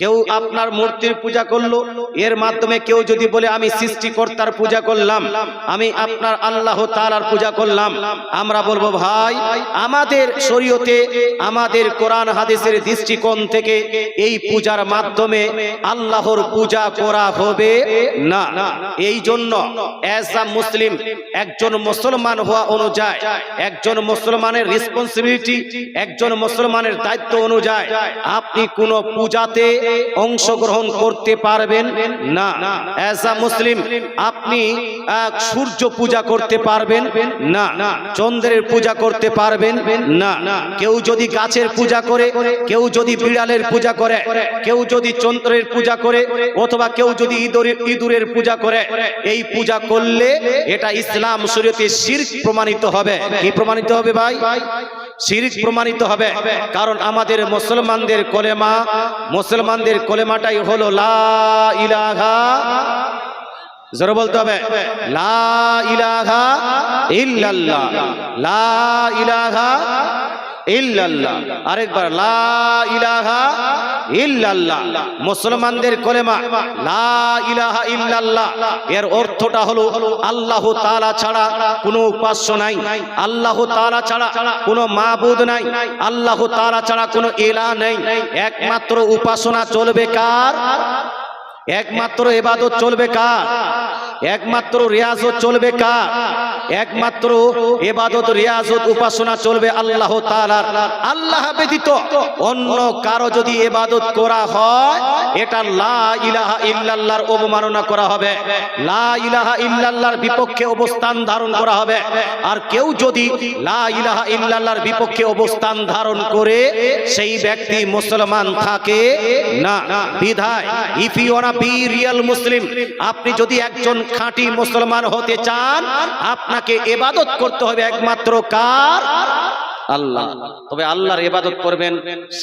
কেউ আপনার মূর্তির পূজা করলো, এর মাধ্যমে কেউ যদি বলে আমি সৃষ্টিকর্তার পূজা করলাম, আমি আপনার আল্লাহ তাআলার পূজা করলাম, আমরা বলবো ভাই আমাদের শরীয়তে আমাদের কোরআন হাদিসের দৃষ্টিকোণ থেকে এই পূজার মাধ্যমে আল্লাহর পূজা করা হবে না। এই জন্য অ্যাজ আ মুসলিম, একজন মুসলমান হওয়া অনুযায়ী, একজন মুসলমানের রেসপন্সিবিলিটি, একজন মুসলমানের দায়িত্ব অনুযায়ী আপনি কোন পূজাতে অংশগ্রহণ করতে পারবেন না। অ্যাজ আ মুসলিম আপনি সূর্য পূজা করতে পারবেন না, চন্দ্রের পূজা করতে পারবেন না। কেউ যদি গাছের পূজা করে, কেউ যদি বিড়ালের পূজা করে, কেউ যদি চন্দ্রের পূজা করে, অথবা কেউ যদি ইঁদুরের পূজা করে, এই পূজা করলে এটা ইসলাম শরীয়তে শিরক প্রমাণিত হবে। কি প্রমাণিত হবে ভাই? শিরক প্রমাণিত হবে। কারণ আমাদের মুসলমানদের কলেমাটাই হলো লা ইলাহা, জোরে বলতে হবে, লা ইলাহা ইল্লাল্লাহ, লা ইলাহা ইল্লাল্লাহ। আরেকবার লা ইলাহা ইল্লাল্লাহ। মুসলমানদের কলেমা লা ইলাহা ইল্লাল্লাহ, এর অর্থটা হলো আল্লাহ তাআলা ছাড়া কোনো উপাস্য নাই, আল্লাহ তাআলা ছাড়া কোনো মাবুদ নাই, আল্লাহ তাআলা ছাড়া কোনো ইলাহ নেই। একমাত্র উপাসনা চলবে কার? একমাত্র ইবাদত চলবে কার? একমাত্র রিয়াজত চলবে কার? একমাত্র ইবাদত, রিয়াজত, উপাসনা চলবে আল্লাহ তাআলার। আল্লাহ ব্যতীত অন্য কারো যদি ইবাদত করা হয়, এটা লা ইলাহা ইল্লাল্লাহর অবমাননা করা হবে, লা ইলাহা ইল্লাল্লাহর বিপক্ষে অবস্থান ধারণ করা হবে। আর কেউ যদি লা ইলাহা ইল্লাল্লাহর বিপক্ষে অবস্থান ধারণ করে, সেই ব্যক্তি মুসলমান থাকে না। বিধায় if you want be real Muslim, আপনি যদি একজন খাঁটি মুসলমান হতে চান, আপনাকে ইবাদত করতে হবে একমাত্র কার? আল্লাহ। তবে আল্লাহর ইবাদত করবেন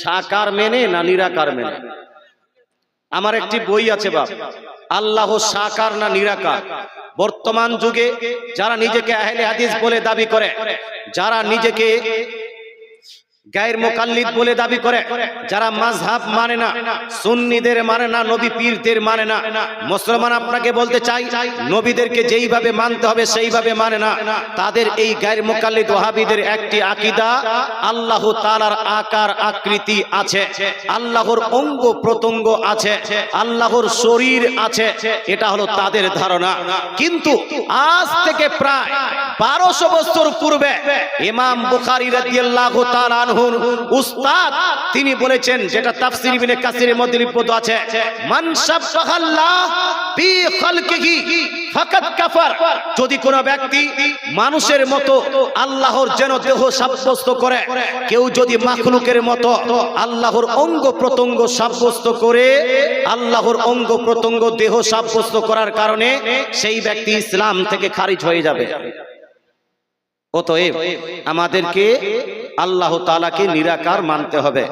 সাকার মেনে না নিরাকার মেনে? আমার একটি বই আছে বাপ, আল্লাহ সাকার না নিরাকার। বর্তমান যুগে যারা নিজেকে আহলে হাদিস বলে দাবি করে, যারা নিজেকে গায়ের মুকাল্লিদ বলে দাবি করে, যারা মাযহাব মানে না, সুন্নিদের মানে না, নবী পীরদের মানে না, মুসলমান আপনাকে বলতে চাই নবীদেরকে যেইভাবে মানতে হবে সেইভাবে মানে না। তাদের এই গায়ের মুকাল্লিদ ওয়াহাবীদের একটি আকীদা, আল্লাহ তাআলার আকার আকৃতি আছে, আল্লাহর অঙ্গ প্রত্যঙ্গ আছে, আল্লাহর শরীর আছে, এটা হলো তাদের ধারণা। কিন্তু আজ থেকে প্রায় 1200 বছর পূর্বে ইমাম বুখারী রাদিয়াল্লাহু তাআলা উস্তাদ তিনি বলেছেন, যেটা তাফসীর ইবনে কাসিরের মধ্যে লিপিবদ্ধ আছে, মান শাব্বাহাল্লাহ বি খালকিহি ফাকাদ কাফার। যদি কোন ব্যক্তি মানুষের মতো আল্লাহর যেন দেহ সাব্যস্ত করে, কেউ যদি মাখলুকের মতো আল্লাহর অঙ্গ প্রত্যঙ্গ সাব্যস্ত করে, আল্লাহর অঙ্গ প্রত্যঙ্গ দেহ সাব্যস্ত করার কারণে সেই ব্যক্তি ইসলাম থেকে খারিজ হয়ে যাবে। অতএব আমাদেরকে আল্লাহ তাআলাকে নিরাকার মানতে হবে।